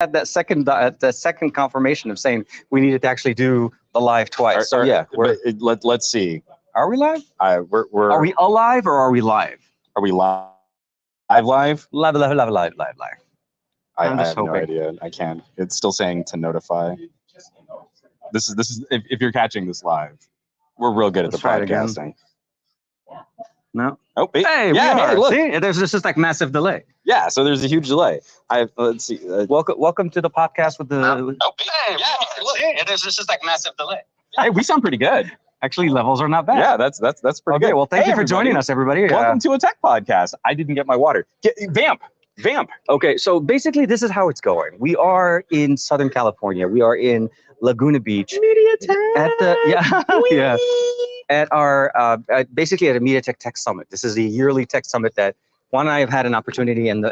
had that second confirmation of saying we needed to actually do the live twice. So yeah, let's see. Are we live? Are we alive or are we live? Are we live? Live? Live. I have no idea. I can't. It's still saying to notify. This is if you're catching this live, we're real good at the broadcasting. No. Oh, hey, yeah, we are. hey, look. See, there's just like massive delay. Yeah, so there's a huge delay. Let's see. Welcome to the podcast with the. Hey, yeah, look. There's just like massive delay. Hey, we sound pretty good. Actually, levels are not bad. Yeah, that's pretty good. Well, thank you for joining us, everybody. Welcome to a tech podcast. I didn't get my water. Vamp. Okay, so basically, this is how it's going. We are in Southern California. We are in Laguna Beach. MediaTek. At the at our basically at a MediaTek Tech Summit. This is a yearly tech summit that Juan and I have had an opportunity and the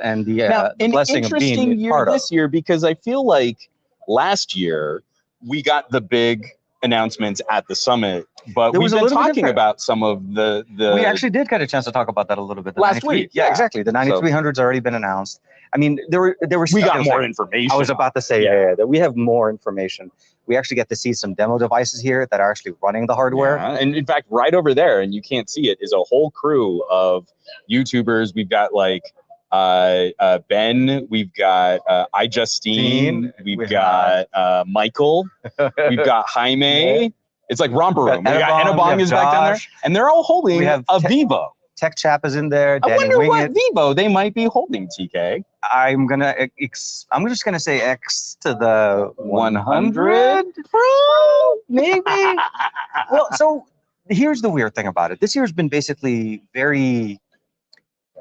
blessing of being interesting year part of. This year, because I feel like last year we got the big announcements at the summit, but we've been talking about some of the. We actually did get a chance to talk about that a little bit last week. Yeah, exactly. The 9300's already been announced. I mean, there were. We got more information. I was about to say that we have more information. We actually get to see some demo devices here that are actually running the hardware. Yeah. And in fact, right over there, and you can't see it, is a whole crew of YouTubers. We've got like Ben, we've got iJustine, we've got Michael, we've got Jaime. Yeah. It's like romper room. We got Enabong is back down there, and they're all holding a Vivo. Tech Chap is in there. I wonder what Vivo they might be holding, TK. I'm just gonna say X to the 100 Pro, maybe. Well, so here's the weird thing about it. This year's been basically very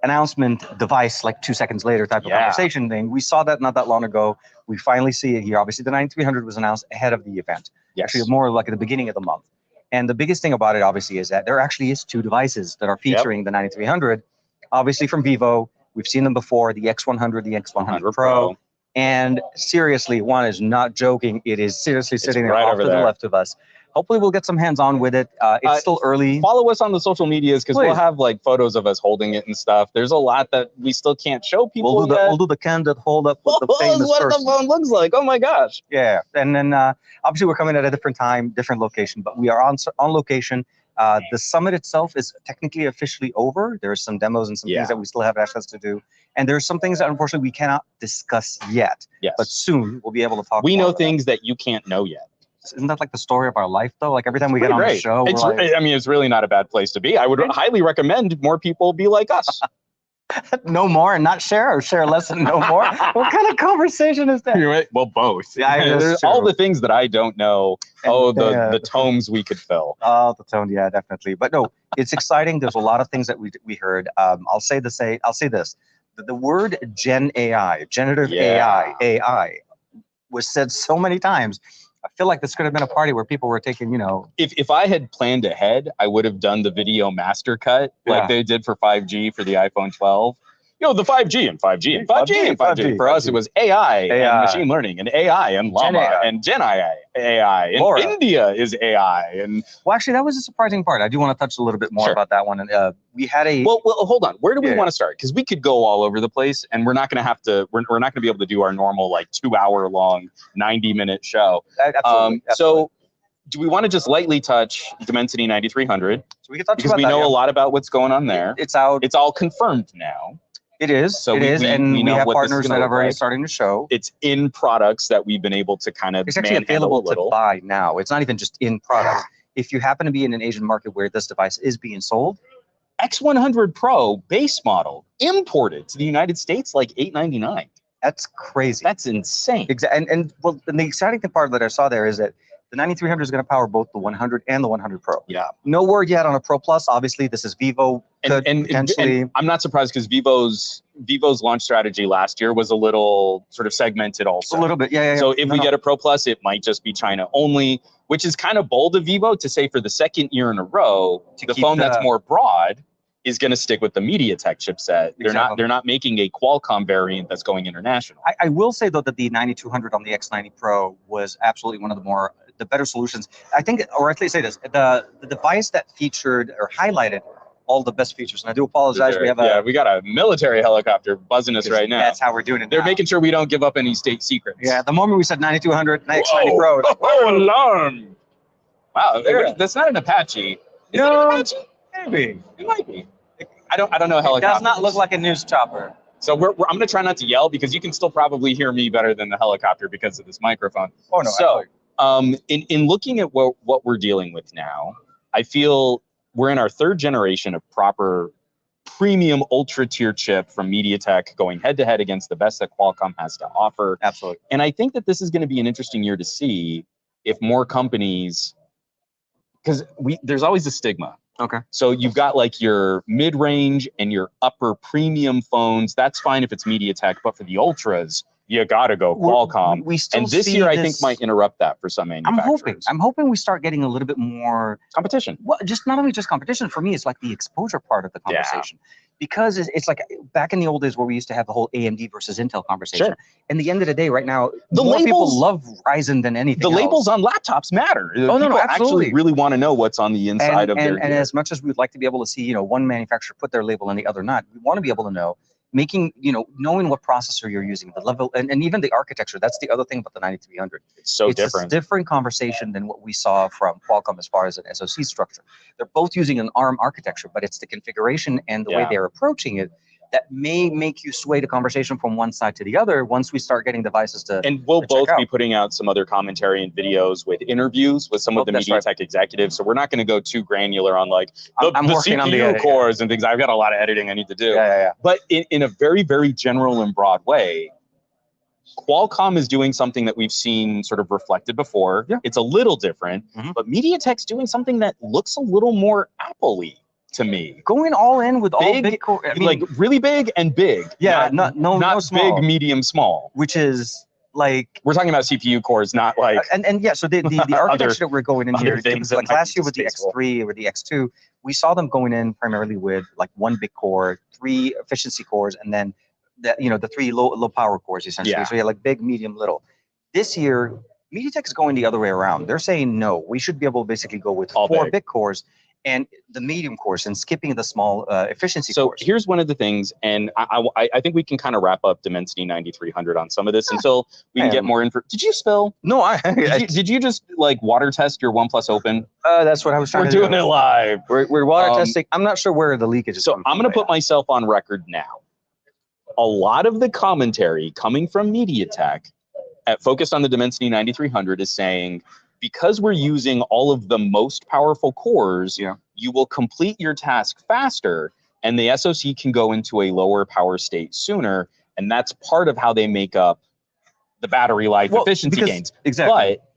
announcement device, like 2 seconds later type of conversation thing. We saw that not that long ago. We finally see it here. Obviously, the 9300 was announced ahead of the event. Yes. Actually, more like at the beginning of the month. And the biggest thing about it, obviously, is that there actually is 2 devices that are featuring the 9300. Obviously, from Vivo, we've seen them before, the X100, the X100 Pro. And seriously, Juan is not joking. It is seriously sitting there off to the left of us. Hopefully, we'll get some hands-on with it. It's still early. Follow us on the social medias because we'll have like photos of us holding it and stuff. There's a lot that we still can't show people. We'll do the candid hold up with the famous what person. the phone looks like. Oh my gosh. Yeah, and then obviously we're coming at a different time, different location, but we are on location. The summit itself is technically officially over. There's some demos and some things that we still have access to do. And there's some things that unfortunately we cannot discuss yet. Yes. But soon we'll be able to talk. We know things that you can't know yet. Isn't that like the story of our life, though? Like every time we get on the show, I mean, it's really not a bad place to be. I would highly recommend more people be like us. Know more and not share, or share less and know more? What kind of conversation is that? Well, both. Yeah, there's all the things that I don't know. The tomes we could fill. Oh, the tome, yeah, definitely. But no, it's exciting. There's a lot of things that we heard. I'll say this. The word Gen AI, generative AI, was said so many times. I feel like this could have been a party where people were taking, If I had planned ahead, I would have done the video master cut like they did for 5G for the iPhone 12. The 5G and 5G and 5G and 5G. For us, it was AI and machine learning and AI and Llama and Gen AI and Laura. India is AI. And well, actually, that was a surprising part. I do want to touch a little bit more about that one. And we had a well, hold on. Where do we want to start? Because we could go all over the place, and we're not going to have to. We're not going to be able to do our normal 2-hour long, 90-minute show. Absolutely. So, do we want to just lightly touch Dimensity 9300? So we can touch because we know a lot about what's going on there. It's out. It's all confirmed now. It is. So and we have partners that are already starting to show. It's in products that we've been able to kind of. It's actually available to buy now. It's not even just in product. If you happen to be in an Asian market where this device is being sold, X100 Pro base model imported to the United States like $899. That's crazy. That's insane. Exactly. And the exciting part that I saw there is that the 9300 is going to power both the 100 and the 100 Pro. Yeah. No word yet on a Pro Plus. Obviously, this is Vivo. And I'm not surprised because Vivo's launch strategy last year was a little sort of segmented also. A little bit, yeah. So if we get a Pro Plus, it might just be China only, which is kind of bold of Vivo to say for the second year in a row, the phone that's more broad is going to stick with the MediaTek chipset. They're not making a Qualcomm variant that's going international. I will say though that the 9200 on the X90 Pro was absolutely one of the better solutions. I think, or at least say this, the device that featured or highlighted all the best features. And I do apologize. We have we got a military helicopter buzzing us right now. That's how we're doing it. They're making sure we don't give up any state secrets. Yeah, the moment we said 9200 X90 Pro, like, oh, alarm! Wow, that's not an Apache. Is it an Apache? Maybe it might be. I don't know helicopters. It does not look like a news chopper. So I'm gonna try not to yell because you can still probably hear me better than the helicopter because of this microphone. Oh no. So in looking at what we're dealing with now, I feel we're in our third generation of proper premium ultra tier chip from MediaTek going head to head against the best that Qualcomm has to offer. Absolutely. And I think that this is going to be an interesting year to see if more companies, because there's always a stigma. Okay. So you've got like your mid-range and your upper premium phones. That's fine if it's MediaTek, but for the ultras, you gotta go Qualcomm. We still and this year, I think, might interrupt that for some manufacturers. I'm hoping we start getting a little bit more competition. Well, just not only just competition. For me, it's like the exposure part of the conversation. Yeah. Because it's like back in the old days where we used to have the whole AMD versus Intel conversation. Sure. And the end of the day, right now, more people love Ryzen than anything else. The labels on laptops matter. Oh, no, absolutely. Actually really want to know what's on the inside of their gear. And as much as we'd like to be able to see, one manufacturer put their label and the other not, we want to be able to know, knowing what processor you're using, the level, and even the architecture. That's the other thing about the 9300. It's so different. It's a different conversation than what we saw from Qualcomm as far as an SoC structure. They're both using an ARM architecture, but it's the configuration and the way they're approaching it that may make you sway the conversation from one side to the other once we start getting devices to. And we'll both be putting out some other commentary and videos with interviews with some of the MediaTek executives. So we're not going to go too granular on like the working CPU on the cores and things. I've got a lot of editing I need to do. Yeah. But in a very, very general and broad way, Qualcomm is doing something that we've seen sort of reflected before. Yeah. It's a little different, but MediaTek's doing something that looks a little more Apple-y to me. Going all in with all big core, like really big and big. Yeah, not big, medium, small. Which is like we're talking about CPU cores, not like and yeah. So the architecture that we're going in here, like last year with the X3 or the X2, we saw them going in primarily with like one big core, 3 efficiency cores, and then the 3 low power cores essentially. Yeah. So you have like big, medium, little. This year, MediaTek is going the other way around. They're saying no, we should be able to basically go with all 4 big cores and the medium cores and skipping the small efficiency cores. So here's one of the things, and I think we can kind of wrap up Dimensity 9300 on some of this until we can get more info. Did you spill? No, did you just like water test your OnePlus Open? That's what I was trying to do. We're doing it live. We're water testing. I'm not sure where the leakage is. So I'm going to put myself on record now. A lot of the commentary coming from MediaTek focused on the Dimensity 9300 is saying, because we're using all of the most powerful cores, you will complete your task faster, and the SoC can go into a lower power state sooner, and that's part of how they make up the battery life efficiency gains. Exactly. But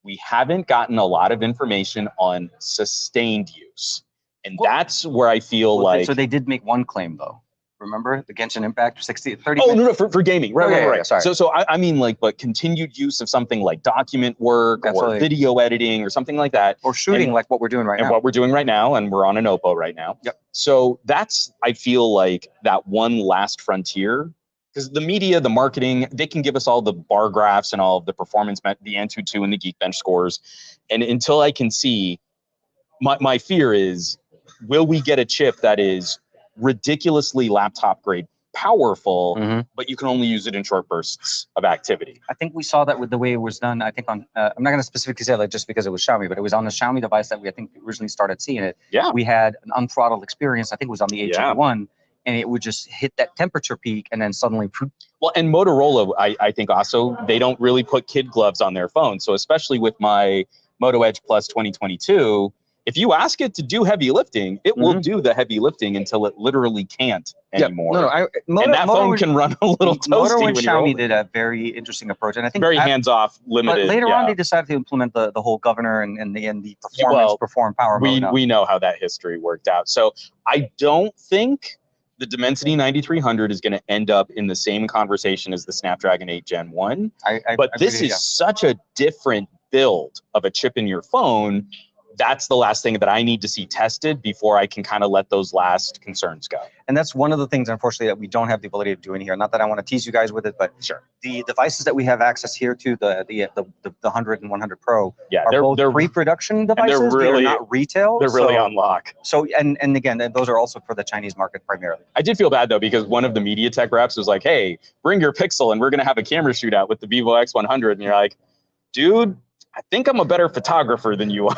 we haven't gotten a lot of information on sustained use, and that's where I feel like... So they did make one claim, though. Remember the Genshin Impact 30 Oh, no, for gaming. Right. Sorry. So I mean like, but continued use of something like document work or video editing or something like that. Or shooting like what we're doing right now. And what we're doing right now, and we're on an Oppo right now. Yep. So that's, I feel like that one last frontier, because the media, the marketing, they can give us all the bar graphs and all of the performance, the Antutu and the Geekbench scores. And until I can see, my fear is, will we get a chip that is ridiculously laptop grade powerful, but you can only use it in short bursts of activity? I think we saw that with the way it was done. I think on, I'm not going to specifically say like just because it was Xiaomi, but it was on the Xiaomi device that we, I think, originally started seeing it. Yeah. We had an unthrottled experience. I think it was on the H81, and it would just hit that temperature peak and then suddenly. Well, and Motorola, I think also, they don't really put kid gloves on their phones. So especially with my Moto Edge Plus 2022, if you ask it to do heavy lifting, it will do the heavy lifting until it literally can't anymore. And that phone can run a little toasty. Moto and Xiaomi did a very interesting approach, and I think very hands-off, limited. But later on, they decided to implement the whole governor and the performance, perform power mode. We know how that history worked out. So I don't think the Dimensity 9300 is going to end up in the same conversation as the Snapdragon 8 Gen 1. But this is such a different build of a chip in your phone that's the last thing that I need to see tested before I can kind of let those last concerns go. And that's one of the things, unfortunately, that we don't have the ability of doing here. Not that I want to tease you guys with it, but sure, the devices that we have access here to, the 100 and 100 Pro, yeah, are both pre-production devices. They're not retail. They're really on lock. So, and again, those are also for the Chinese market primarily. I did feel bad though, because one of the MediaTek reps was like, "Hey, bring your Pixel, and we're gonna have a camera shootout with the Vivo X100." And you're like, "Dude, I think I'm a better photographer than you are."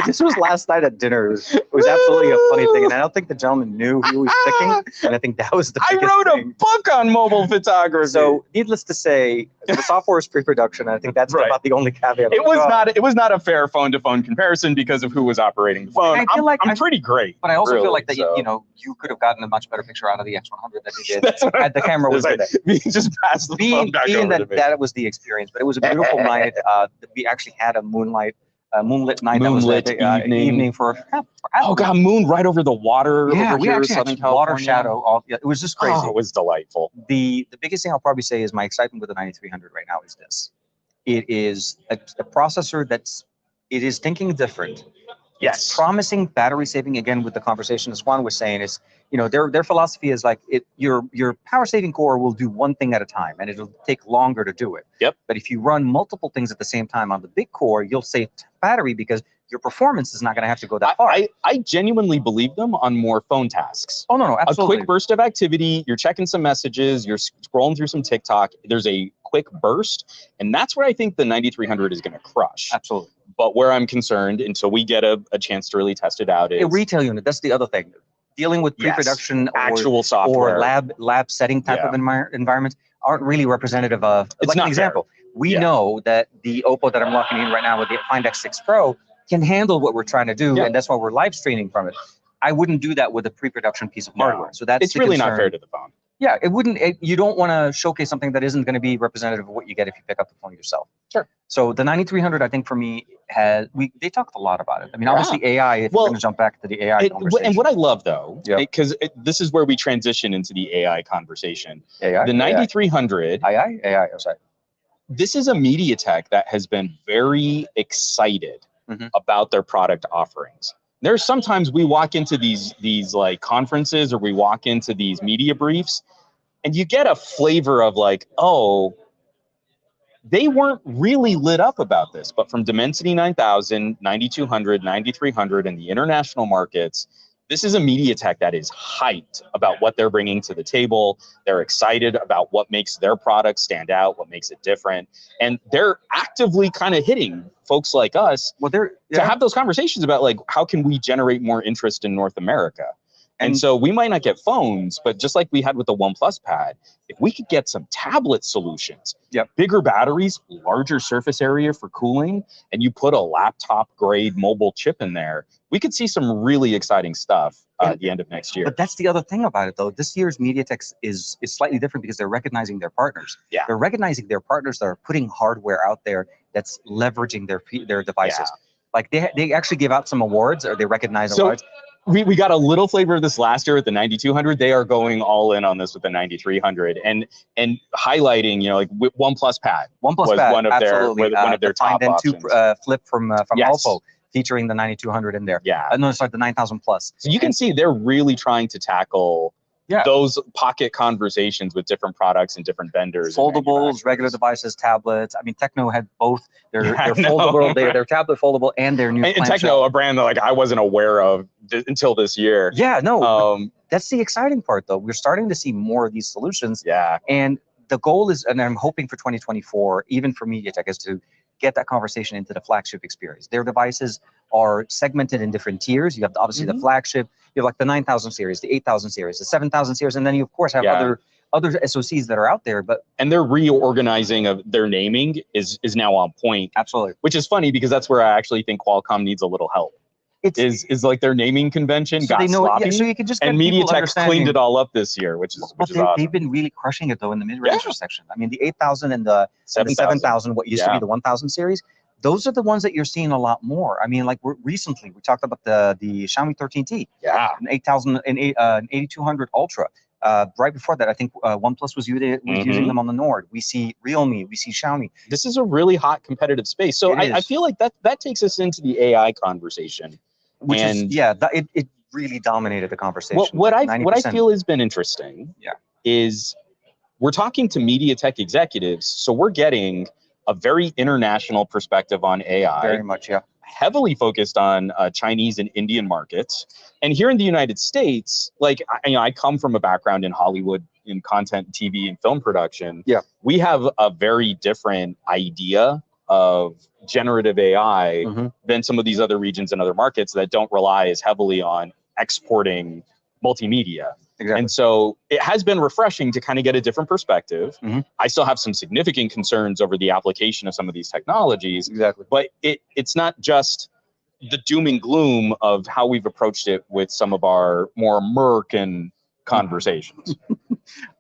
This was last night at dinner. It was absolutely a funny thing, and I don't think the gentleman knew who he was picking, and I think that was the biggest I wrote thing. a book on mobile photography. So, needless to say, the software is pre-production. I think that's about the only caveat. It was not a fair phone-to-phone comparison because of who was operating the phone. I'm pretty great, but I also feel like that you could have gotten a much better picture out of the X100 than you did. Had the camera was there. Just pass the phone back over to me. That was the experience, but it was a beautiful night. We actually had a moonlit night. Moonlit evening for oh god, moon right over the water. Yeah, over we here, actually Southern had California. water shadow. It was just crazy. Oh, it was delightful. The biggest thing I'll probably say is my excitement with the 9300 right now is this. It is a processor it is thinking different. Yes. It's promising battery saving. Again, with the conversation as Juan was saying, is their philosophy is like your power saving core will do one thing at a time, and it'll take longer to do it. Yep. But if you run multiple things at the same time on the big core, you'll save battery because your performance is not going to have to go that far. I genuinely believe them on more phone tasks. Oh no, absolutely. A quick burst of activity. You're checking some messages. You're scrolling through some TikTok. There's a quick burst, and that's where I think the 9300 is going to crush. Absolutely. But where I'm concerned, until we get a chance to really test it out, is a retail unit. That's the other thing. Dealing with pre-production actual software or lab setting type of environments aren't really representative of. It's like not an example. We know that the Oppo that I'm locking in right now with the Find X6 Pro can handle what we're trying to do, and that's why we're live streaming from it. I wouldn't do that with a pre-production piece of hardware. So that's really not fair to the phone. Yeah, it wouldn't. You don't want to showcase something that isn't going to be representative of what you get if you pick up the phone yourself. Sure. So the 9300, I think for me, they talked a lot about it. I mean, obviously AI. If we're going to jump back to the AI conversation. And what I love though, because this is where we transition into the AI conversation. AI. The 9300. AI. I'm sorry. This is a MediaTek that has been very excited about their product offerings. There's sometimes we walk into these like conferences, or we walk into these media briefs, and you get a flavor of like, oh, they weren't really lit up about this. But from Dimensity 9000, 9200, 9300, and the international markets, this is a MediaTek that is hyped about what they're bringing to the table. They're excited about what makes their product stand out, what makes it different. And they're actively kind of hitting folks like us to have those conversations about like, how can we generate more interest in North America? And so we might not get phones, but just like we had with the OnePlus Pad, if we could get some tablet solutions, bigger batteries, larger surface area for cooling, and you put a laptop grade mobile chip in there, we could see some really exciting stuff at the end of next year. But that's the other thing about it, though. This year's MediaTek is slightly different because they're recognizing their partners. Yeah. They're recognizing their partners that are putting hardware out there that's leveraging their devices. Yeah. Like they actually give out some awards, or they recognize awards. We got a little flavor of this last year with the 9200. They are going all in on this with the 9300 and highlighting, like OnePlus Pad. OnePlus was Pad, one of their top options. Flip from Oppo, featuring the 9200 in there. Yeah. No, sorry, the 9000 Plus. So you can see they're really trying to tackle those pocket conversations with different products and different vendors. Foldables, regular devices, tablets. I mean, Techno had both their foldable, their tablet foldable, and their new. And Techno, a brand that like I wasn't aware of until this year. Yeah, no. That's the exciting part, though. We're starting to see more of these solutions. Yeah. And the goal is, and I'm hoping for 2024, even for MediaTek, is to get that conversation into the flagship experience. Their devices are segmented in different tiers. You have obviously the flagship, you have like the 9000 series, the 8000 series, the 7000 series, and then you of course have other SoCs that are out there. And their reorganizing of their naming is now on point. Absolutely. Which is funny because that's where I actually think Qualcomm needs a little help. Is like their naming convention got sloppy, so you can just get and MediaTek cleaned it all up this year, which is awesome. They've been really crushing it though in the mid-range section. I mean, the 8000 and the 7000, what used to be the 1000 series, those are the ones that you're seeing a lot more. I mean, like recently we talked about the Xiaomi 13T, an 8000 and 8200 Ultra. Right before that, I think OnePlus was using them on the Nord. We see Realme, we see Xiaomi. This is a really hot competitive space. So I feel like that takes us into the AI conversation. Which it really dominated the conversation. What I feel has been interesting is we're talking to MediaTek executives, so we're getting a very international perspective on AI. Very much, yeah. Heavily focused on Chinese and Indian markets. And here in the United States, like, I come from a background in Hollywood, in content, TV, and film production. Yeah. We have a very different idea of generative AI than some of these other regions and other markets that don't rely as heavily on exporting multimedia. Exactly. And so it has been refreshing to kind of get a different perspective. I still have some significant concerns over the application of some of these technologies. Exactly. But it's not just the doom and gloom of how we've approached it with some of our more American conversations.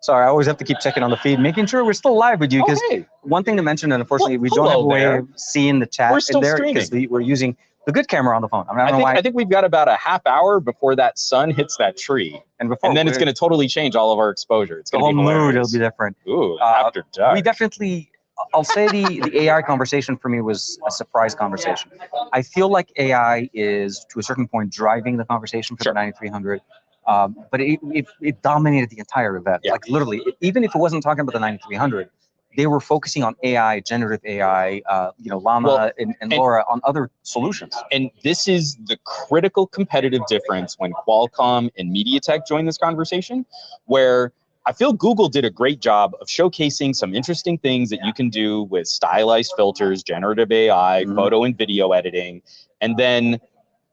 Sorry, I always have to keep checking on the feed, making sure we're still live with you. Because one thing to mention, and unfortunately, we don't have a way of seeing the chat. We're still streaming because we're using the good camera on the phone. I think we've got about a half hour before that sun hits that tree, and then it's going to totally change all of our exposure. It's going to be mood. It'll be different. Ooh, after dark. We definitely. I'll say the AI conversation for me was a surprise conversation. I feel like AI is, to a certain point, driving the conversation for the 9300. But it dominated the entire event. Like literally, even if it wasn't talking about the 9300, they were focusing on AI, generative AI, Llama and Laura on other solutions. And this is the critical competitive difference when Qualcomm and MediaTek joined this conversation, where I feel Google did a great job of showcasing some interesting things that you can do with stylized filters, generative AI, photo and video editing, and then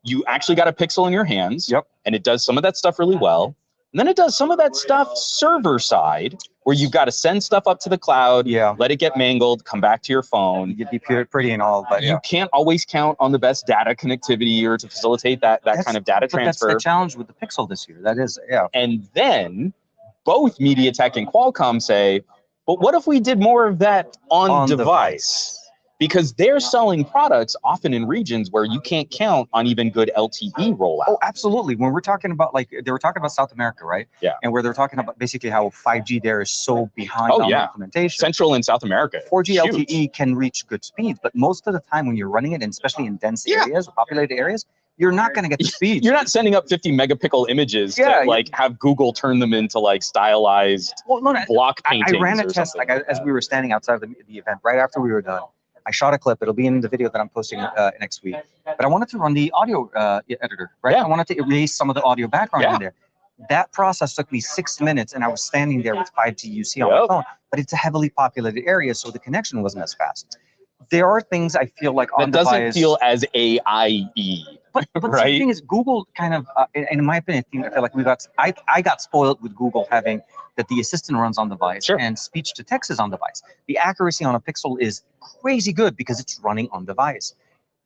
you actually got a Pixel in your hands, and it does some of that stuff really well. And then it does some of that stuff server side, where you've got to send stuff up to the cloud, let it get mangled, come back to your phone. You'd be pretty and all, but you can't always count on the best data connectivity or to facilitate that kind of data transfer. That's the challenge with the Pixel this year. That is, And then both MediaTek and Qualcomm say, but what if we did more of that on device? Because they're selling products often in regions where you can't count on even good LTE rollout. Oh, absolutely. When we're talking about, like, they were talking about South America, right? Yeah. And where they're talking about basically how 5G there is so behind on implementation. Central and South America. 4G LTE can reach good speeds, but most of the time when you're running it, and especially in dense areas, populated areas, you're not going to get the speed. You're not sending up 50 megapixel images to like have Google turn them into like stylized block paintings. I ran a test as we were standing outside of the event right after we were done. I shot a clip. It'll be in the video that I'm posting next week. But I wanted to run the audio editor, right? I wanted to erase some of the audio background in there. That process took me 6 minutes, and I was standing there with 5G UC on my phone. But it's a heavily populated area, so the connection wasn't as fast. There are things I feel like on device doesn't feel as AI-y. But the thing is, Google kind of, in my opinion, I feel like I got spoiled with Google having that the assistant runs on device and speech to text is on device. The accuracy on a Pixel is crazy good because it's running on device.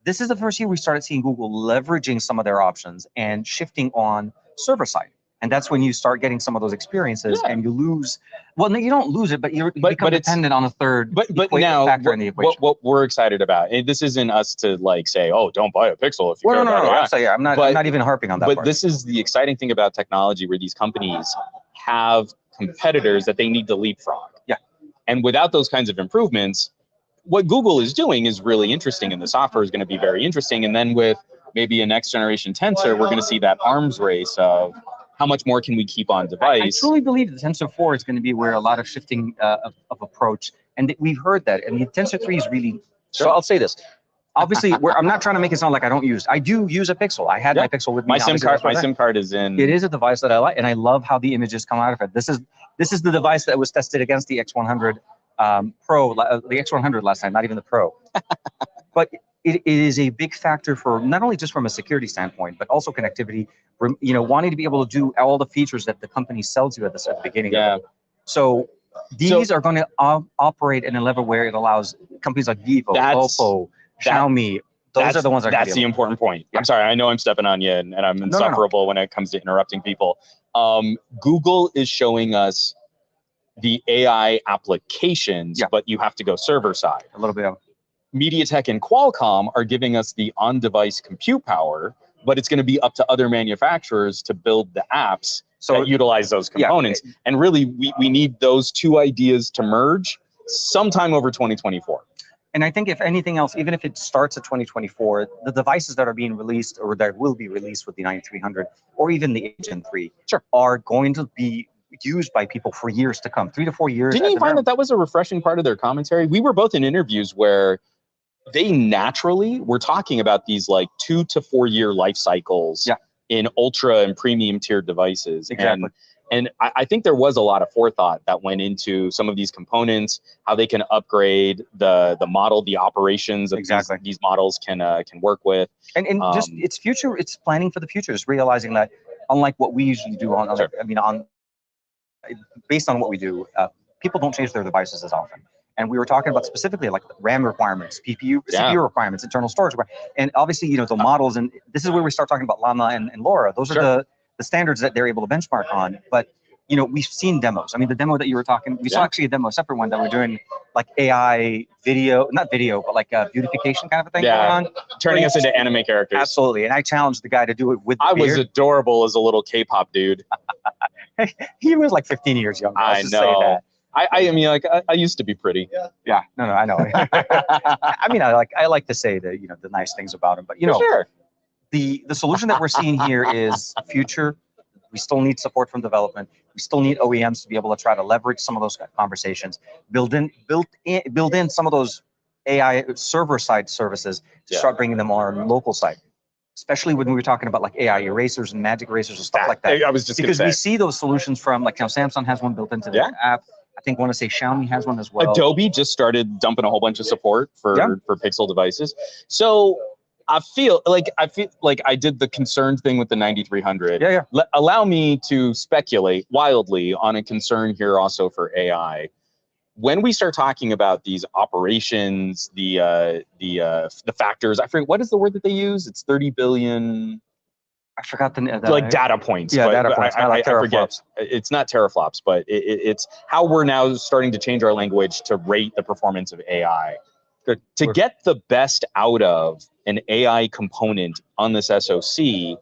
This is the first year we started seeing Google leveraging some of their options and shifting on server side. And that's when you start getting some of those experiences and you lose. Well, no, you don't lose it, but you become dependent on a third factor in the equation. What we're excited about, and this isn't us to like say, oh, don't buy a Pixel if you no. I'm not even harping on that part. This is the exciting thing about technology, where these companies have competitors that they need to leapfrog. Yeah. And without those kinds of improvements, what Google is doing is really interesting, and the software is going to be very interesting. And then with maybe a next generation Tensor, we're going to see that arms race of how much more can we keep on device? I truly believe the Tensor 4 is going to be where a lot of shifting of approach, and we've heard that. And the Tensor 3 is really. So I'll say this. Obviously, I'm not trying to make it sound like I don't use. I do use a Pixel. I had my Pixel with me. My SIM card is in. It is a device that I like, and I love how the images come out of it. This is the device that was tested against the X100 Pro, the X100 last time, not even the Pro. But it is a big factor for not only just from a security standpoint, but also connectivity. Wanting to be able to do all the features that the company sells you at the beginning. Yeah. So these are going to operate in a level where it allows companies like Vivo, Oppo, Xiaomi. Those are the ones that that's the important point. I'm sorry, I know I'm stepping on you, and I'm insufferable when it comes to interrupting people. Google is showing us the AI applications, but you have to go server side. A little bit of. MediaTek and Qualcomm are giving us the on-device compute power, but it's going to be up to other manufacturers to build the apps that utilize those components. Yeah. And really, we need those two ideas to merge sometime over 2024. And I think if anything else, even if it starts at 2024, the devices that are being released or that will be released with the 9300 or even the Gen 3 are going to be used by people for years to come, 3 to 4 years. Didn't you find that was a refreshing part of their commentary? We were both in interviews where they naturally were talking about these like 2 to 4 year life cycles in ultra and premium tier devices. Exactly. And I think there was a lot of forethought that went into some of these components, how they can upgrade the model, the operations of these models can work with. And just it's planning for the future. It's realizing that unlike what we usually do based on what we do, people don't change their devices as often. And we were talking about specifically like RAM requirements, CPU requirements, internal storage requirements. And obviously, the models, and this is where we start talking about Llama and LoRa. Those are the standards that they're able to benchmark on. But, we've seen demos. I mean, the demo that you were talking, we saw actually a demo, a separate one that we're doing like AI video, not video, but like a beautification kind of a thing going on. Turning us into anime characters. Absolutely. And I challenged the guy to do it with the I beard. was adorable as a little K-pop dude. He was like 15 years younger. I know. I mean, like, I used to be pretty. Yeah. No, I know. I mean, I like to say the the nice things about him, but the solution that we're seeing here is future. We still need support from development. We still need OEMs to be able to try to leverage some of those conversations, build in some of those AI server side services to start bringing them on our local side. Especially when we were talking about like AI erasers and magic erasers and stuff like that. I was just because we see those solutions from like Samsung has one built into their app. I think want to say Xiaomi has one as well. Adobe just started dumping a whole bunch of support for Pixel devices. So I feel like I did the concerned thing with the 9300. Allow me to speculate wildly on a concern here also for AI. When we start talking about these operations, the factors, I forget what is the word that they use. It's 30 billion. I forgot the like data points. Yeah, data points. I forget. It's not teraflops, but it's how we're now starting to change our language to rate the performance of AI. To get the best out of an AI component on this SoC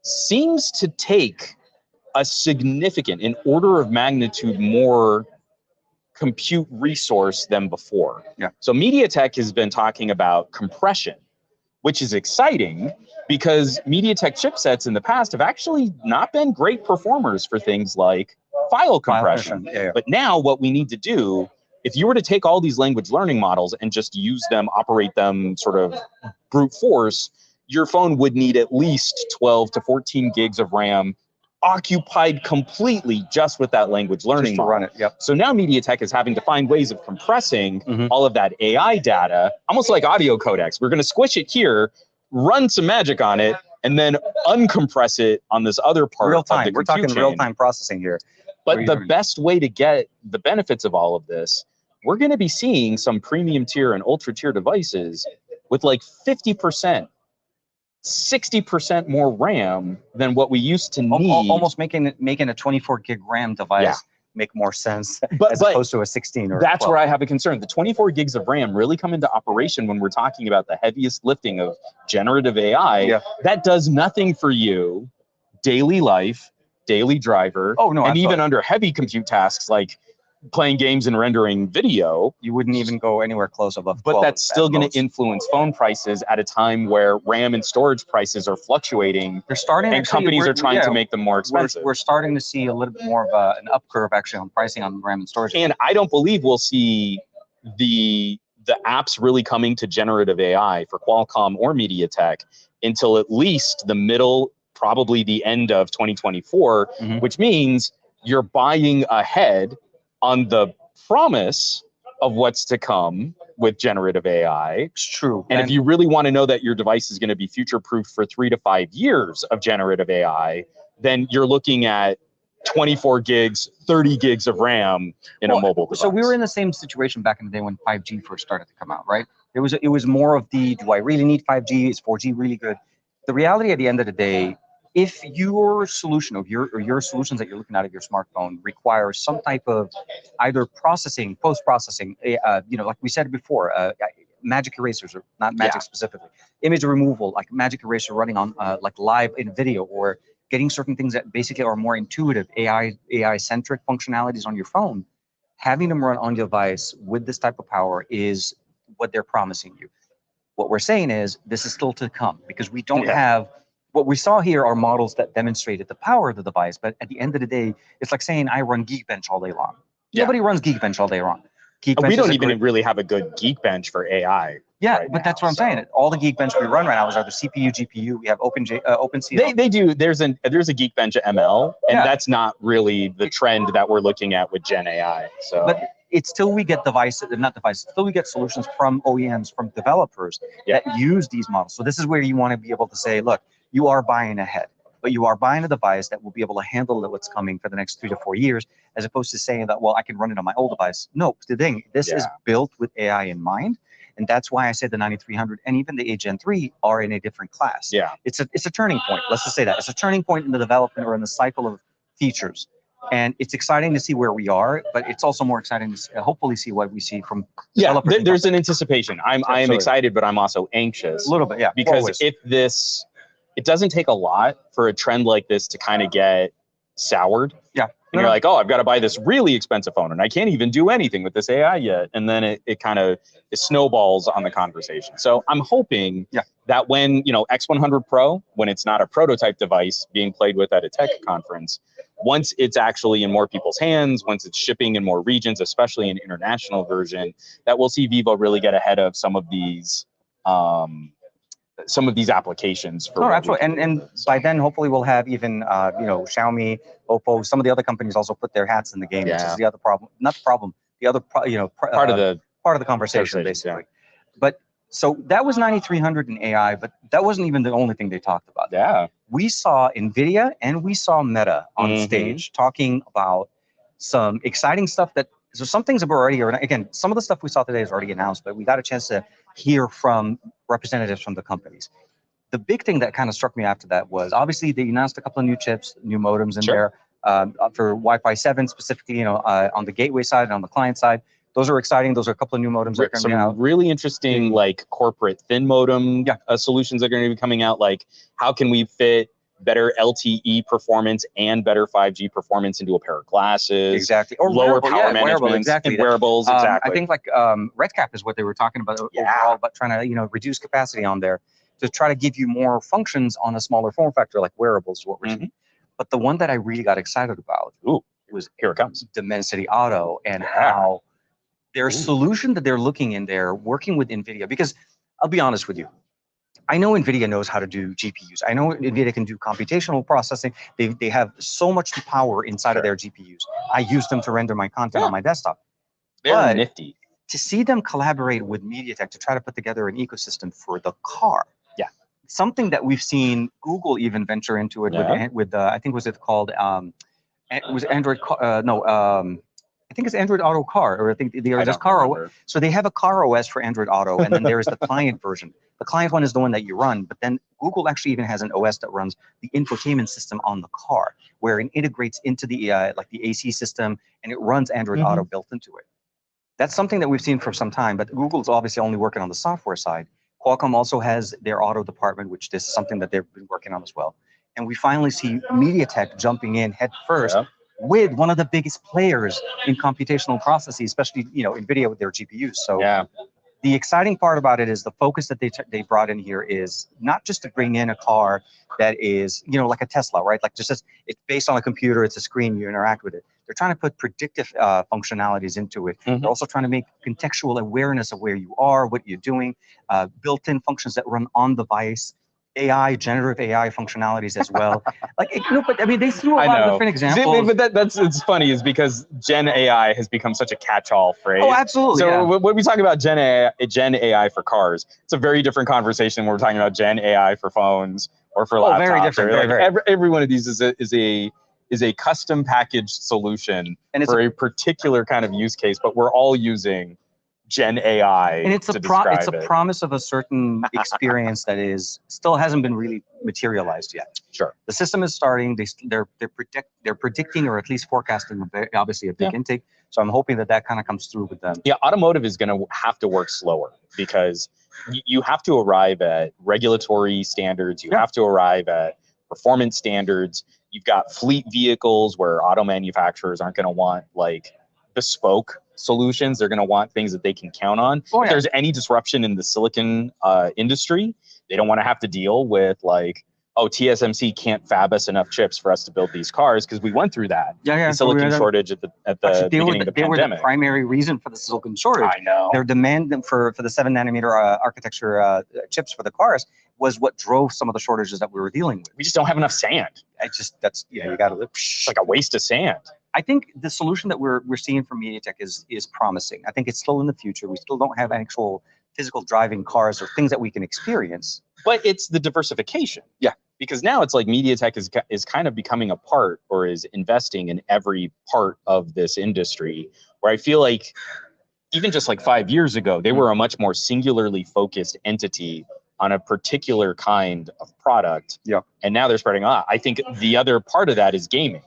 seems to take a significant, an order of magnitude more compute resource than before. So MediaTek has been talking about compression, which is exciting because MediaTek chipsets in the past have actually not been great performers for things like file compression. But now what we need to do, if you were to take all these language learning models and just use them, operate them sort of brute force, your phone would need at least 12 to 14 gigs of RAM occupied completely just with that language learning model. Run it. So now MediaTek is having to find ways of compressing all of that AI data, almost like audio codecs. We're going to squish it here, run some magic on it, and then uncompress it on this other part of the compute chain. We're talking real-time processing here. But the best way to get the benefits of all of this, we're going to be seeing some premium tier and ultra tier devices with like 50%, 60% more RAM than what we used to need. Almost making a 24 gig RAM device make more sense as opposed to a 16 or that's 12. Where I have a concern. The 24 gigs of RAM really come into operation when we're talking about the heaviest lifting of generative AI. That does nothing for you, daily life, daily driver, and even under heavy compute tasks like playing games and rendering video, you wouldn't even go anywhere close above 12. But that's still going to influence phone prices at a time where RAM and storage prices are fluctuating. They're starting, and companies are trying to make them more expensive. We're starting to see a little bit more of an up curve actually on pricing on RAM and storage. And I don't believe we'll see the apps really coming to generative AI for Qualcomm or MediaTek until at least the middle, probably the end of 2024, which means you're buying ahead on the promise of what's to come with generative AI. It's true. And if you really want to know that your device is going to be future-proof for 3 to 5 years of generative AI, then you're looking at 24 gigs, 30 gigs of RAM in a mobile device. So we were in the same situation back in the day when 5G first started to come out, right? It was more of the, do I really need 5G? Is 4G really good? The reality at the end of the day, if your solution of your solutions that you're looking at of your smartphone requires some type of either processing, post-processing, like we said before, magic erasers, or not magic specifically, image removal, like magic eraser running on like live in video, or getting certain things that basically are more intuitive, AI-centric functionalities on your phone, having them run on your device with this type of power is what they're promising you. What we're saying is this is still to come because we don't have, what we saw here are models that demonstrated the power of the device, but at the end of the day, it's like saying I run Geekbench all day long. Nobody runs Geekbench all day long. Geekbench we don't even really have a good Geekbench for AI. Yeah, right but now, that's what I'm saying. All the Geekbench we run right now is either CPU, GPU. We have OpenCL. They do. There's a Geekbench ML, and that's not really the trend that we're looking at with Gen AI. So, but it's till we get till we get solutions from OEMs, from developers that use these models. So this is where you want to be able to say, look, you are buying ahead, but you are buying a device that will be able to handle what's coming for the next 3 to 4 years, as opposed to saying that, well, I can run it on my old device. No, the thing, this is built with AI in mind. And that's why I said the 9300 and even the Gen 3 are in a different class. Yeah. It's a turning point. Let's just say that. It's a turning point in the development or in the cycle of features. And it's exciting to see where we are, but it's also more exciting to hopefully see what we see from developers. Yeah, there's an anticipation. I am excited, but I'm also anxious. A little bit, yeah. Because always. It doesn't take a lot for a trend like this to kind of get soured. Yeah. And you're like, oh, I've got to buy this really expensive phone and I can't even do anything with this AI yet. And then it kind of snowballs on the conversation. So I'm hoping that when, X100 Pro, when it's not a prototype device being played with at a tech conference, once it's actually in more people's hands, once it's shipping in more regions, especially an international version, that we'll see Vivo really get ahead of some of these applications. For absolutely. And by then, hopefully, we'll have even, Xiaomi, Oppo, some of the other companies also put their hats in the game, which is the other problem. Not the problem, the other, part of the conversation, basically. But so that was 9300 in AI, but that wasn't even the only thing they talked about. Yeah. We saw NVIDIA and we saw Meta on stage talking about some exciting stuff so some things have already, again, some of the stuff we saw today is already announced, but we got a chance to hear from representatives from the companies. The big thing that kind of struck me after that was obviously they announced a couple of new chips, new modems in there for Wi-Fi 7 specifically, on the gateway side and on the client side. Those are exciting. Those are a couple of new modems that are coming out. Some really interesting corporate thin modem solutions that are going to be coming out. Like how can we fit better LTE performance and better 5G performance into a pair of glasses. Exactly. Or lower power management. Exactly. And wearables, exactly. I think RedCap is what they were talking about overall, but trying to reduce capacity on there to try to give you more functions on a smaller form factor like wearables is what we're seeing. But the one that I really got excited about was here it comes. Dimensity Auto and how their solution that they're looking in there, working with NVIDIA, because I'll be honest with you, I know NVIDIA knows how to do GPUs. I know NVIDIA can do computational processing. They have so much power inside of their GPUs. I use them to render my content on my desktop. They're nifty. To see them collaborate with MediaTek to try to put together an ecosystem for the car. Yeah. Something that we've seen Google even venture into it with I think was it called, was Android, I think it's Android Auto Car, or I think they are just ColorOS. So they have a ColorOS for Android Auto, and then there is the client version. The client one is the one that you run, but then Google actually even has an OS that runs the infotainment system on the car, where it integrates into the the AC system, and it runs Android Auto built into it. That's something that we've seen for some time, but Google's obviously only working on the software side. Qualcomm also has their auto department, which is something that they've been working on as well. And we finally see MediaTek jumping in head first with one of the biggest players in computational processes, especially NVIDIA with their GPUs. So the exciting part about it is the focus that they brought in here is not just to bring in a car that is like a Tesla, right? Like just it's based on a computer, it's a screen, you interact with it. They're trying to put predictive functionalities into it. They're also trying to make contextual awareness of where you are, what you're doing, built-in functions that run on the device. Generative AI functionalities as well. But I mean, they threw a lot of different examples. But it's funny is because Gen AI has become such a catch-all phrase. Oh, absolutely. So when we talk about Gen AI for cars, it's a very different conversation when we're talking about Gen AI for phones or for laptops. Very different. Every one of these is a custom packaged solution for a particular kind of use case, but we're all using Gen AI, and it's a promise of a certain experience that still hasn't been really materialized yet. Sure, the system is starting. They're predicting or at least forecasting obviously a big intake. So I'm hoping that kind of comes through with them. Yeah, automotive is going to have to work slower because you have to arrive at regulatory standards. You have to arrive at performance standards. You've got fleet vehicles where auto manufacturers aren't going to want like bespoke solutions. They're going to want things that they can count on. Oh, if there's any disruption in the silicon industry, they don't want to have to deal with like, oh, TSMC can't fab us enough chips for us to build these cars, because we went through that. The silicon shortage at the beginning of the pandemic. They were the primary reason for the silicon shortage. I know. Their demand for the 7 nanometer architecture chips for the cars was what drove some of the shortages that we were dealing with. We just don't have enough sand. That's you got to live. It's like a waste of sand. I think the solution that we're seeing from MediaTek is promising. I think it's still in the future. We still don't have actual physical driving cars or things that we can experience. But it's the diversification. Yeah. Because now it's like MediaTek is kind of becoming a part, or is investing in every part of this industry, where I feel like even just like 5 years ago, they were a much more singularly focused entity on a particular kind of product. Yeah. And now they're spreading out. I think the other part of that is gaming,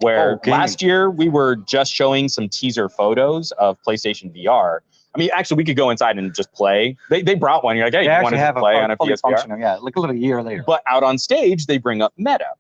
where last year we were just showing some teaser photos of PlayStation VR. I mean, actually, we could go inside and just play. They brought one. You're like, hey, you want to play on a PSVR? Yeah, like a little year later. But out on stage, they bring up Meta.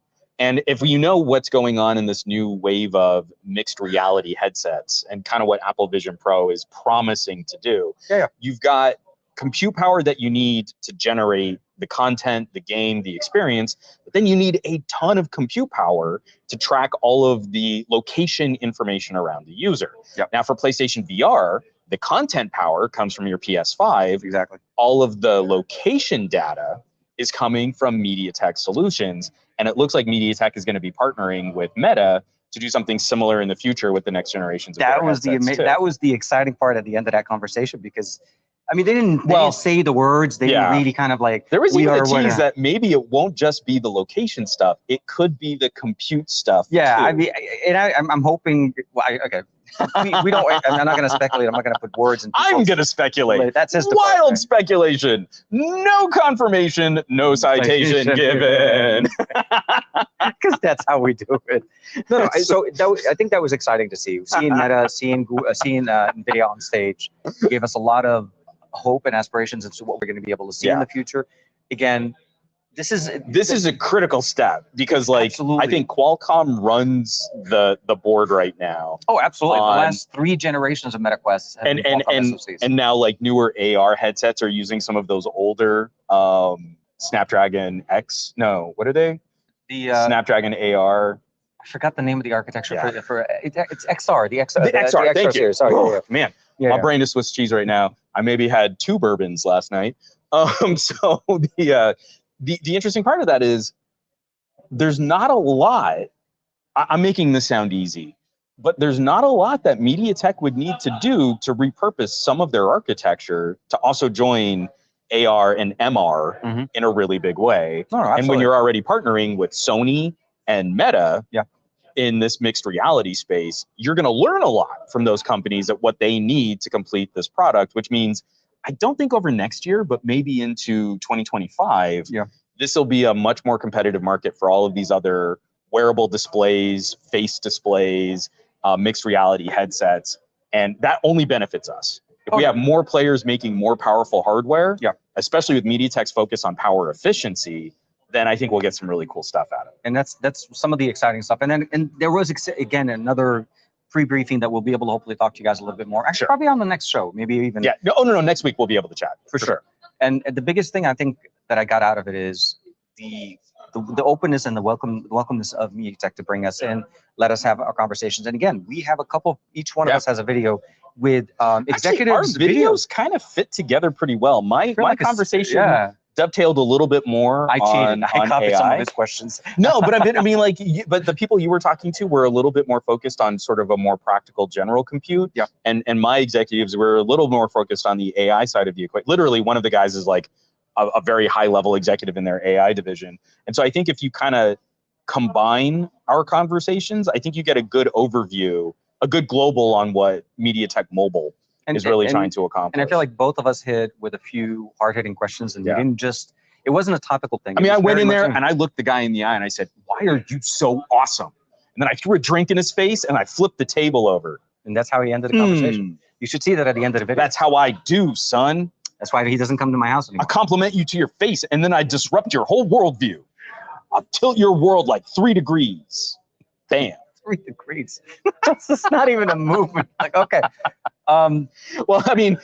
And if you know what's going on in this new wave of mixed reality headsets and kind of what Apple Vision Pro is promising to do, you've got compute power that you need to generate the content, the game, the experience, but then you need a ton of compute power to track all of the location information around the user. Now for PlayStation VR, the content power comes from your PS5. Exactly. All of the location data is coming from MediaTek solutions. And it looks like MediaTek is going to be partnering with Meta to do something similar in the future with the next generations of that was the exciting part at the end of that conversation, because I mean, they didn't say the words. They didn't really kind of like. There was even a tease that maybe it won't just be the location stuff. It could be the compute stuff. Yeah, too. I mean, and I'm hoping. Well, okay, we don't. I'm not going to speculate. I'm not going to put words in. I'm going to speculate. That's his wild speculation. No confirmation. No citation given. Because that's how we do it. No. I think that was exciting to see. Seeing Meta, seeing NVIDIA on stage gave us a lot of hope and aspirations into what we're going to be able to see in the future. Again, this is a critical step, because like I think Qualcomm runs the board right now. Oh, absolutely. The last 3 generations of MetaQuest and now like newer AR headsets are using some of those older Snapdragon X. No, what are they? The Snapdragon AR. I forgot the name of the architecture for it's XR. The XR. The XR. Thank you. Sorry. Man, my brain is Swiss cheese right now. I maybe had 2 bourbons last night. So the interesting part of that is there's not a lot. I'm making this sound easy, but there's not a lot that MediaTek would need to do to repurpose some of their architecture to also join AR and MR in a really big way. And when you're already partnering with Sony and Meta in this mixed reality space, you're going to learn a lot from those companies at what they need to complete this product, which means I don't think over next year, but maybe into 2025, this will be a much more competitive market for all of these other wearable displays, face displays, mixed reality headsets. And that only benefits us. If we have more players making more powerful hardware, especially with MediaTek's focus on power efficiency, then I think we'll get some really cool stuff out of it. And that's some of the exciting stuff. And there was, again, another pre-briefing that we'll be able to hopefully talk to you guys a little bit more. Actually, probably on the next show, maybe even. Yeah. No. Next week we'll be able to chat. For sure. And the biggest thing I think that I got out of it is the openness and the welcomeness of MediaTek to bring us in, let us have our conversations. And again, we have a couple, each one of us has a video with executives. Actually, our videos kind of fit together pretty well. My conversation dovetailed a little bit more. I cheated. I copied some of his questions. No, but I mean, like, but the people you were talking to were a little bit more focused on sort of a more practical general compute. Yeah. And my executives were a little more focused on the AI side of the equation. Literally, one of the guys is like a very high level executive in their AI division. And so I think if you kind of combine our conversations, I think you get a good overview, a good global on what MediaTek Mobile is really trying to accomplish. And I feel like both of us hit with a few hard-hitting questions, and we didn't just, it wasn't a topical thing. I mean, I went in there and I looked the guy in the eye and I said, "Why are you so awesome?" And then I threw a drink in his face and I flipped the table over. And that's how he ended the conversation. You should see that at the end of the video. That's how I do, son. That's why he doesn't come to my house anymore. I compliment you to your face and then I disrupt your whole worldview. I'll tilt your world like 3 degrees. Bam. 3 degrees. That's just not even a movement. Like, okay. Well, I mean,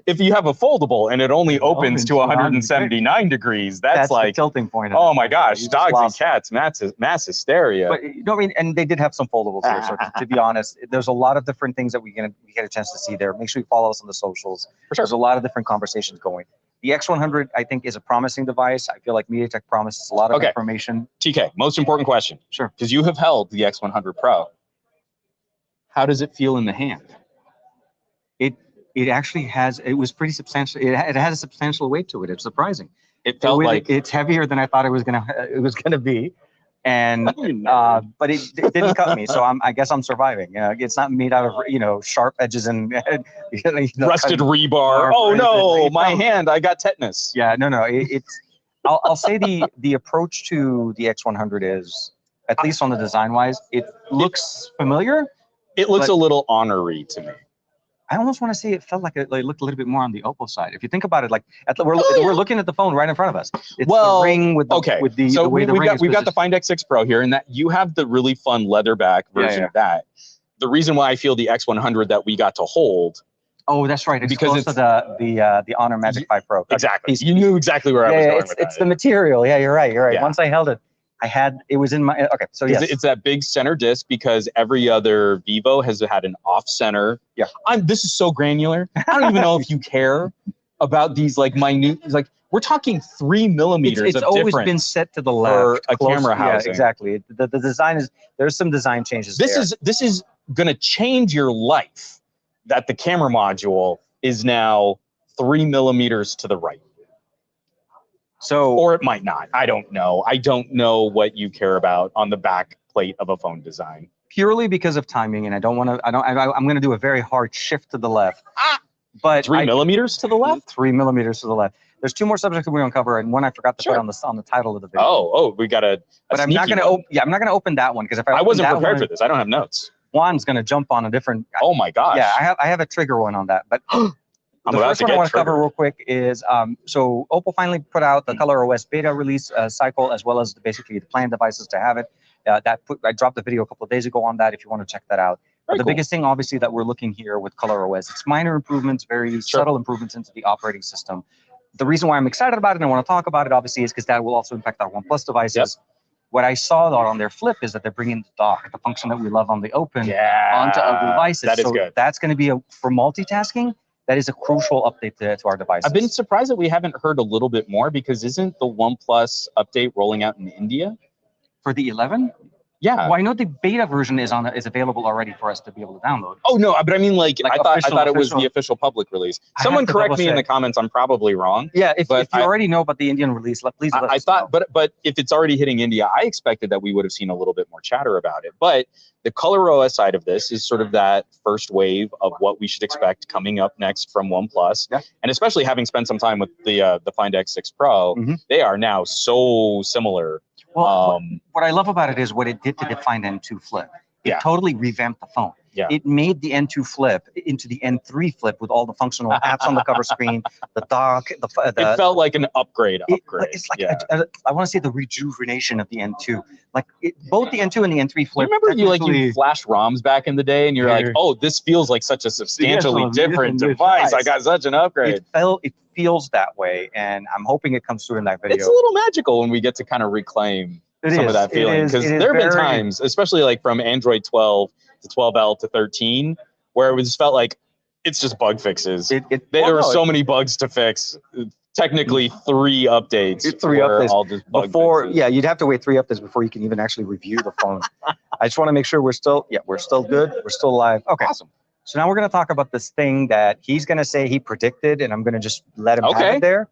if you have a foldable and it only opens to 179 degrees, that's like the tilting point. Oh my gosh, dogs and cats, mass hysteria. But you know what I mean? And they did have some foldables here. So to be honest, there's a lot of different things that we get a chance to see there. Make sure you follow us on the socials. For sure. There's a lot of different conversations going. The X100, I think, is a promising device. I feel like MediaTek promises a lot of information. TK, most important question. Sure. Because you have held the X100 Pro. How does it feel in the hand? It actually has, it was pretty substantial. It has a substantial weight to it. It's surprising. It felt like it's heavier than I thought it was gonna be. And but it didn't cut me, so I guess I'm surviving. It's not made out of sharp edges and rusted rebar. Oh no, my hand! I got tetanus. Yeah, no. It's. I'll say the approach to the X100 is, at least on the design wise, it looks familiar. It looks a little honorary to me. I almost want to say it felt like it looked a little bit more on the Oppo side. If you think about it, like we're looking at the phone right in front of us. It's the ring with the so the way we've got the Find X6 Pro here, and that you have the really fun leatherback version of that. The reason why I feel the X100 that we got to hold. Oh, that's right. It's because it's the Honor Magic 5 Pro. Exactly. You knew exactly where I was going with that. It's the material. Yeah, you're right. Yeah. Once I held it, it was in my, okay, so yes. It's that big center disc because every other Vivo has had an off center. Yeah. This is so granular. I don't even know if you care about these like minute, like we're talking 3 millimeters it's always been set to the left. For a camera housing. Yeah, exactly. The design there's some design changes This is going to change your life that the camera module is now 3 millimeters to the right. So, or it might not. I don't know. I don't know what you care about on the back plate of a phone design. Purely because of timing, and I'm going to do a very hard shift to the left. But 3 millimeters to the left? 3 millimeters to the left. There's 2 more subjects that we're going to cover, and one I forgot to put on the title of the video. Oh, we got a But I'm not going to. I'm not going to open that one because if I wasn't prepared for this. I don't have notes. Juan's going to jump on a different. Oh my gosh. Yeah, I have a trigger one on that, but. The first one I want to cover real quick is, so Oppo finally put out the ColorOS beta release cycle, as well as basically the planned devices to have it. I dropped the video a couple of days ago on that if you want to check that out. But the biggest thing, obviously, that we're looking here with ColorOS, it's minor improvements, very subtle improvements into the operating system. The reason why I'm excited about it and I want to talk about it, obviously, is because that will also impact our OnePlus devices. Yep. What I saw on their flip is that they're bringing the dock, the function that we love on the Open, onto other devices. That is good. That's going to be for multitasking. That is a crucial update to our devices. I've been surprised that we haven't heard a little bit more because isn't the OnePlus update rolling out in India? For the 11? Yeah. Well, I know the beta version is available already for us to be able to download. Oh no, but I mean, I thought it was the official public release. Someone correct me in the comments. I'm probably wrong. Yeah, if you already know about the Indian release, please let us know. But if it's already hitting India, I expected that we would have seen a little bit more chatter about it. But the ColorOS side of this is sort of that first wave of what we should expect coming up next from OnePlus, and especially having spent some time with the Find X6 Pro, they are now so similar. Well, what I love about it is what it did to the Find N2 Flip. It totally revamped the phone. Yeah. It made the N2 Flip into the N3 Flip with all the functional apps on the cover screen, the dock. It felt like an upgrade. It's like I want to say the rejuvenation of the N2. Like both the N2 and the N3 Flip. Remember you flashed ROMs back in the day, and you're like, oh, this feels like such a substantially different device. I got such an upgrade. It feels that way, and I'm hoping it comes through in that video. It's a little magical when we get to kind of reclaim some of that feeling, because there have been times, especially like from Android 12 to 12L to 13, where it just felt like it's just bug fixes. There were so many bugs to fix. Technically 3 updates. 3 updates. All just bug fixes. Yeah, you'd have to wait 3 updates before you can even actually review the phone. I just want to make sure we're still good. We're still live. Okay. Awesome. So now we're going to talk about this thing that he's going to say he predicted, and I'm going to just let him have it there.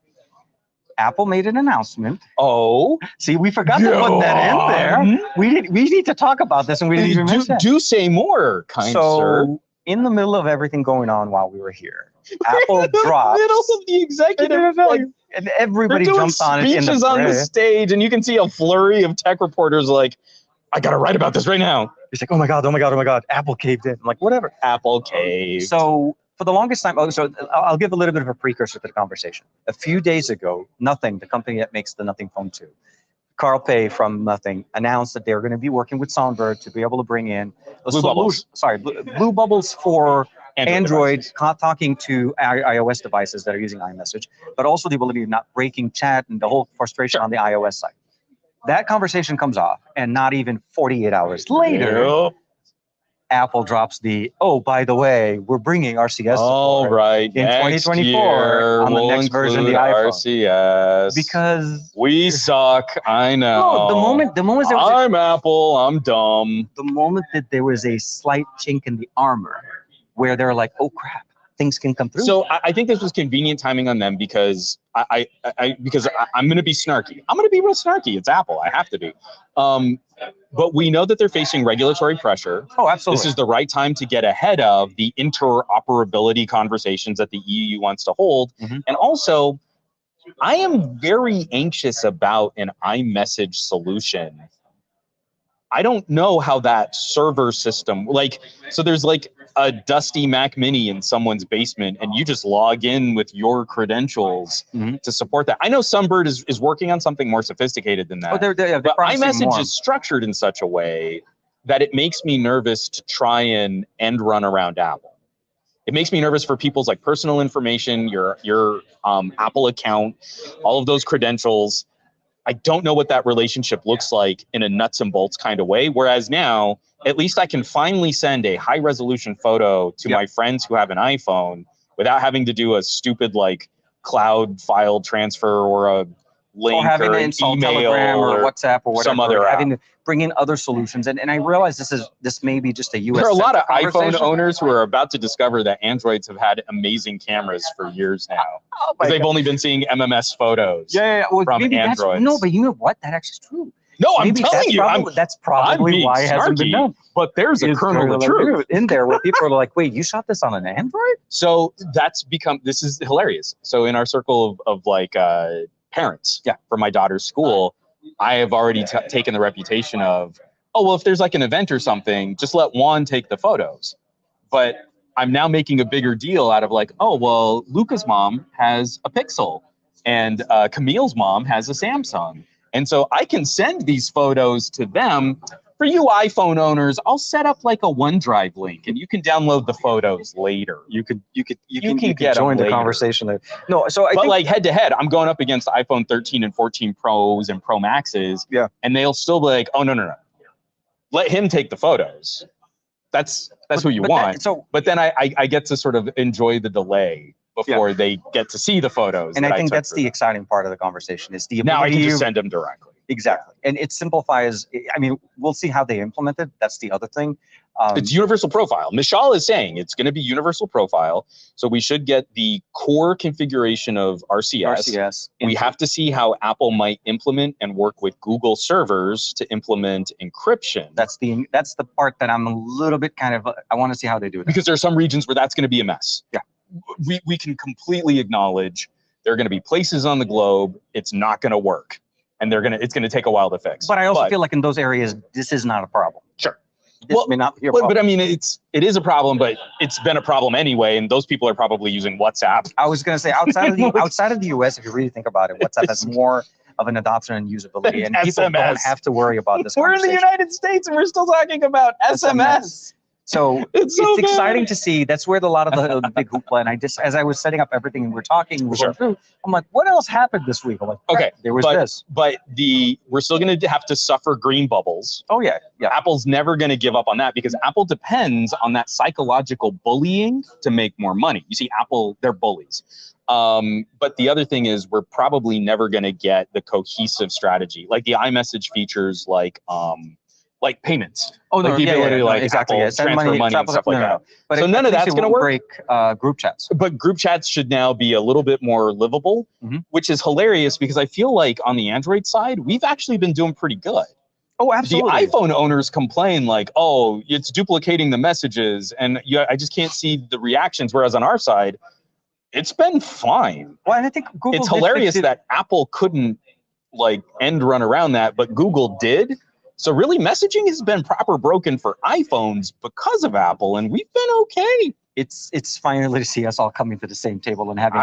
Apple made an announcement. Oh. See, we forgot to put that in there. We need to talk about this, and we didn't even mention that. Do say more, kind sir. In the middle of everything going on while we were here, Apple dropped. In the middle of the executive, and everybody jumped on it. Speeches on the stage, and you can see a flurry of tech reporters like, I got to write about this right now. He's like, oh my God, Apple caved in. I'm like, whatever. Apple caved. So for the longest time, I'll give a little bit of a precursor to the conversation. A few days ago, Nothing, the company that makes the Nothing Phone 2, Carl Pei from Nothing announced that they're going to be working with Songbird to be able to bring in a Blue bubbles. Blue bubbles for Android devices. talking to iOS devices that are using iMessage, but also the ability of not breaking chat and the whole frustration on the iOS side. That conversation comes off, and not even 48 hours later, Yep. Apple drops the, oh, by the way, we're bringing RCS All support right, in next 2024 year on the we'll next version of the include iPhone. RCS. Because we suck, I know. no, the moment there was I'm Apple, I'm dumb. the moment that there was a slight chink in the armor, where they're like, oh crap, things can come through. So I think this was convenient timing on them because I'm going to be snarky. I'm going to be real snarky. It's Apple. I have to be. But we know that they're facing regulatory pressure. Oh, absolutely. This is the right time to get ahead of the interoperability conversations that the EU wants to hold. Mhm. And also, I am very anxious about an iMessage solution. I don't know how that server system, so there's like a dusty Mac Mini in someone's basement and you just log in with your credentials Mhm. to support that. I know Sunbird is working on something more sophisticated than that. Oh, they're but promising iMessage more. is structured in such a way that it makes me nervous to try and end run around Apple. It makes me nervous for people's like personal information, your Apple account, all of those credentials. I don't know what that relationship looks like in a nuts and bolts kind of way. Whereas now, at least I can finally send a high resolution photo to my friends who have an iPhone without having to do a stupid like cloud file transfer or a link or having or to an install email Telegram or WhatsApp or whatever, some other app. having to bring in other solutions. And I realize this may be just a US. There are a lot of iPhone conversation. owners who are about to discover that Androids have had amazing cameras for years now. Oh, Because they've only been seeing MMS photos Well, from maybe Androids. No, but you know what? That actually is true. No, I'm Maybe telling you, that's probably why it hasn't been done. But there's a kernel of truth in there where people are like, wait, you shot this on an Android? So this is hilarious. So in our circle of parents for my daughter's school, I have already taken the reputation of, oh, well, if there's like an event or something, just let Juan take the photos. But I'm now making a bigger deal out of like, oh, well, Luca's mom has a Pixel and Camille's mom has a Samsung. And so I can send these photos to them. For you iPhone owners, I'll set up like a OneDrive link, and you can download the photos later. You can get join them the conversation there. No, so I think like head to head, I'm going up against iPhone 13 and 14 Pros and Pro Maxes. Yeah, and they'll still be like, oh no, let him take the photos. That's who you want. But then I get to sort of enjoy the delay before they get to see the photos. And I think that's the exciting part of the conversation is the ability now I can just send them directly. Exactly. And it simplifies, I mean, we'll see how they implement it. That's the other thing. It's universal profile. Mishal is saying it's going to be universal profile. So we should get the core configuration of RCS. We have to see how Apple might implement and work with Google servers to implement encryption. That's the part that I'm a little bit kind of, I want to see how they do it. Because there are some regions where that's going to be a mess. Yeah. We can completely acknowledge there are going to be places on the globe it's not going to work. And it's going to take a while to fix. But I also feel like in those areas, this is not a problem. Sure. This may not be a problem. But I mean, it is a problem, but it's been a problem anyway. And those people are probably using WhatsApp. I was going to say outside of the US, if you really think about it, WhatsApp has more of an adoption and usability, and people don't have to worry about this. We're in the United States, and we're still talking about SMS. So it's exciting to see. That's where a lot of the big hoopla. And as I was setting up everything and we're talking, going through, I'm like, what else happened this week? I'm like, okay, there was this. But we're still going to have to suffer green bubbles. Oh yeah. Apple's never going to give up on that because Apple depends on that psychological bullying to make more money. You see, Apple, they're bullies. But the other thing is we're probably never going to get the cohesive strategy, like the iMessage features, like payments. Oh, no, like the ability to exactly. transfer money and stuff like that. But so none of that's going to work. Break group chats. But group chats should now be a little bit more livable, which is hilarious because I feel like on the Android side, we've actually been doing pretty good. Oh, absolutely. The iPhone owners complain like, oh, it's duplicating the messages and I just can't see the reactions. Whereas on our side, it's been fine. Well, and I think Google it's hilarious that Apple couldn't end run around that, but Google did. So really, messaging has been proper broken for iPhones because of Apple, and we've been okay. It's finally to see us all coming to the same table and having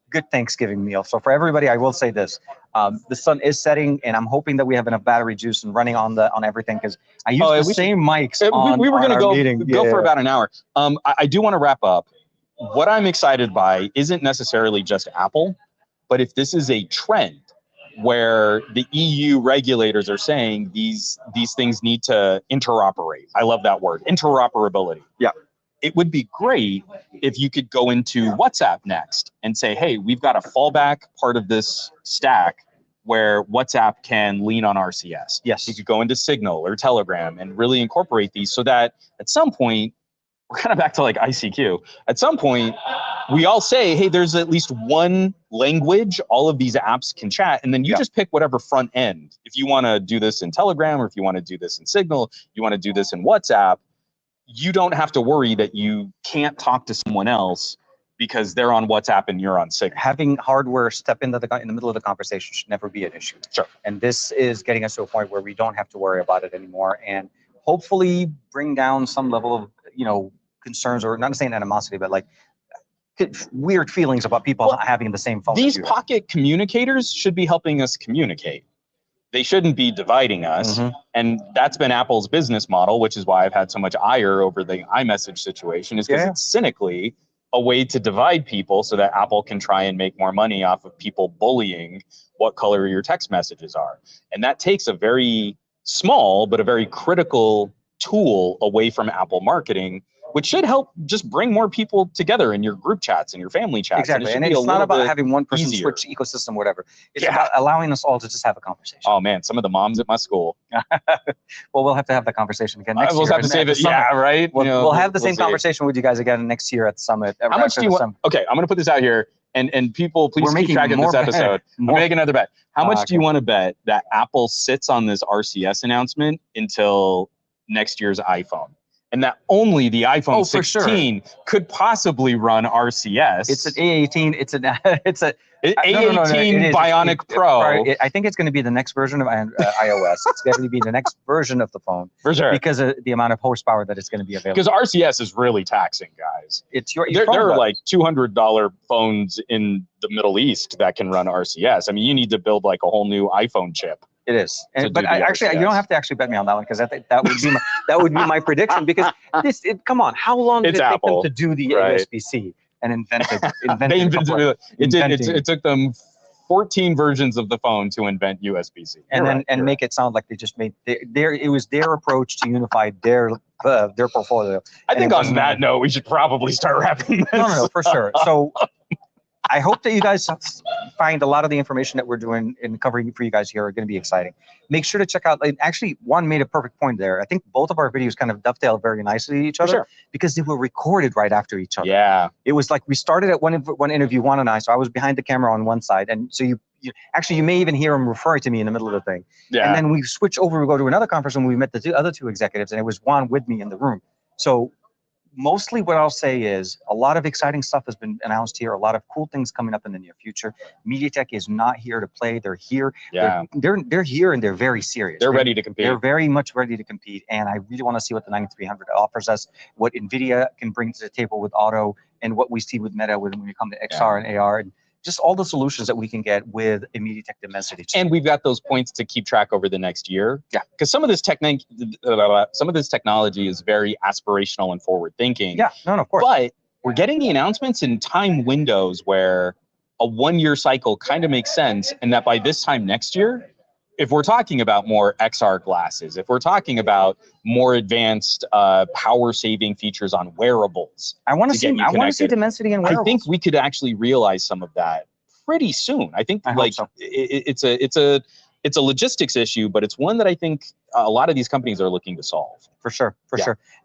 good Thanksgiving meal. So for everybody, I will say this: the sun is setting, and I'm hoping that we have enough battery juice and running on everything, because I use the same mics. We were going to go for Yeah. about an hour. I do want to wrap up. What I'm excited by isn't necessarily just Apple, but if this is a trend where the EU regulators are saying these things need to interoperate. I love that word, interoperability. Yeah. It would be great if you could go into WhatsApp next and say, hey, we've got a fallback part of this stack where WhatsApp can lean on RCS. Yes. You could go into Signal or Telegram and really incorporate these so that at some point, we're kind of back to like ICQ. At some point, we all say, hey, there's at least one language all of these apps can chat, and then you just pick whatever front end. If you want to do this in Telegram, or if you want to do this in Signal, you want to do this in WhatsApp, you don't have to worry that you can't talk to someone else because they're on WhatsApp and you're on Signal. Having hardware step in the middle of the conversation should never be an issue. Sure. And this is getting us to a point where we don't have to worry about it anymore, and hopefully bring down some level of, concerns, or not saying animosity, but like weird feelings about people not having the same phone. These pocket communicators should be helping us communicate. They shouldn't be dividing us. Mm-hmm. And that's been Apple's business model, which is why I've had so much ire over the iMessage situation, is because it's cynically a way to divide people so that Apple can try and make more money off of people bullying what color your text messages are. And that takes a very small but a very critical tool away from Apple marketing, which should help just bring more people together in your group chats and your famany chats. Exactly. And it's not about having one person switch ecosystem, whatever. It's about allowing us all to just have a conversation. Oh man, some of the moms at my school. Well, we'll have to have that conversation again next year. We'll have to save it. Yeah, right. We'll have the same conversation with you guys again next year at the summit. How much do you want? Okay, I'm going to put this out here. And people, please keep track of this episode. I'm making another bet. How much do you want to bet that Apple sits on this RCS announcement until next year's iPhone? And that only the iPhone 16 could possibly run RCS. It's an A18. It's a A18 Bionic Pro. I think it's going to be the next version of iOS. It's going to be the next version of the phone. For sure. Because of the amount of horsepower that it's going to be available. Because RCS is really taxing, guys. There are like $200 phones in the Middle East that can run RCS. I mean, you need to build like a whole new iPhone chip. It is, but actually, you don't have to actually bet me on that one, because I think that would be my prediction. Because come on, how long did it take them to do the USB-C and invent it? It took them 14 versions of the phone to invent USB-C, and make it sound like they just made it was their approach to unify their portfolio. I think on that note, we should probably start wrapping this. No, for sure. So I hope that you guys find a lot of the information that we're doing and covering for you guys here are going to be exciting. Make sure to check out, actually, Juan made a perfect point there. I think both of our videos kind of dovetail very nicely to each other because they were recorded right after each other. Yeah. It was like we started at one interview, Juan and I, so I was behind the camera on one side. And so you may even hear him referring to me in the middle of the thing. Yeah. And then we switch over, we go to another conference and we met the other two executives, and it was Juan with me in the room. So mostly what I'll say is a lot of exciting stuff has been announced here. A lot of cool things coming up in the near future. MediaTek is not here to play. They're here. Yeah. They're here, and they're very serious. They're ready to compete. They're very much ready to compete. And I really want to see what the 9300 offers us, what NVIDIA can bring to the table with auto, and what we see with Meta when we come to XR and AR. And just all the solutions that we can get with a MediaTek Dimensity chip. And we've got those points to keep track over the next year. Yeah. Because some of this technology is very aspirational and forward thinking. Yeah, no, of course. But we're getting the announcements in time windows where a 1-year cycle kind of makes sense, and that by this time next year, if we're talking about more XR glasses, if we're talking about more advanced power-saving features on wearables, I want to see Dimensity in wearables. I think we could actually realize some of that pretty soon. I think it's a logistics issue, but it's one that I think a lot of these companies are looking to solve. For sure.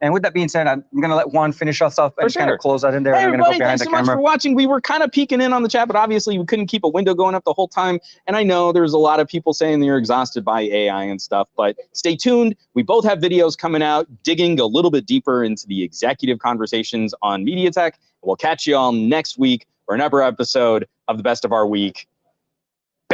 And with that being said, I'm going to let Juan finish us off and kind of close that in there. Hey, everybody, thanks so much for watching. We were kind of peeking in on the chat, but obviously we couldn't keep a window going up the whole time. And I know there's a lot of people saying they're exhausted by AI and stuff, but stay tuned. We both have videos coming out, digging a little bit deeper into the executive conversations on MediaTek. We'll catch you all next week for another episode of the Best of Our Week.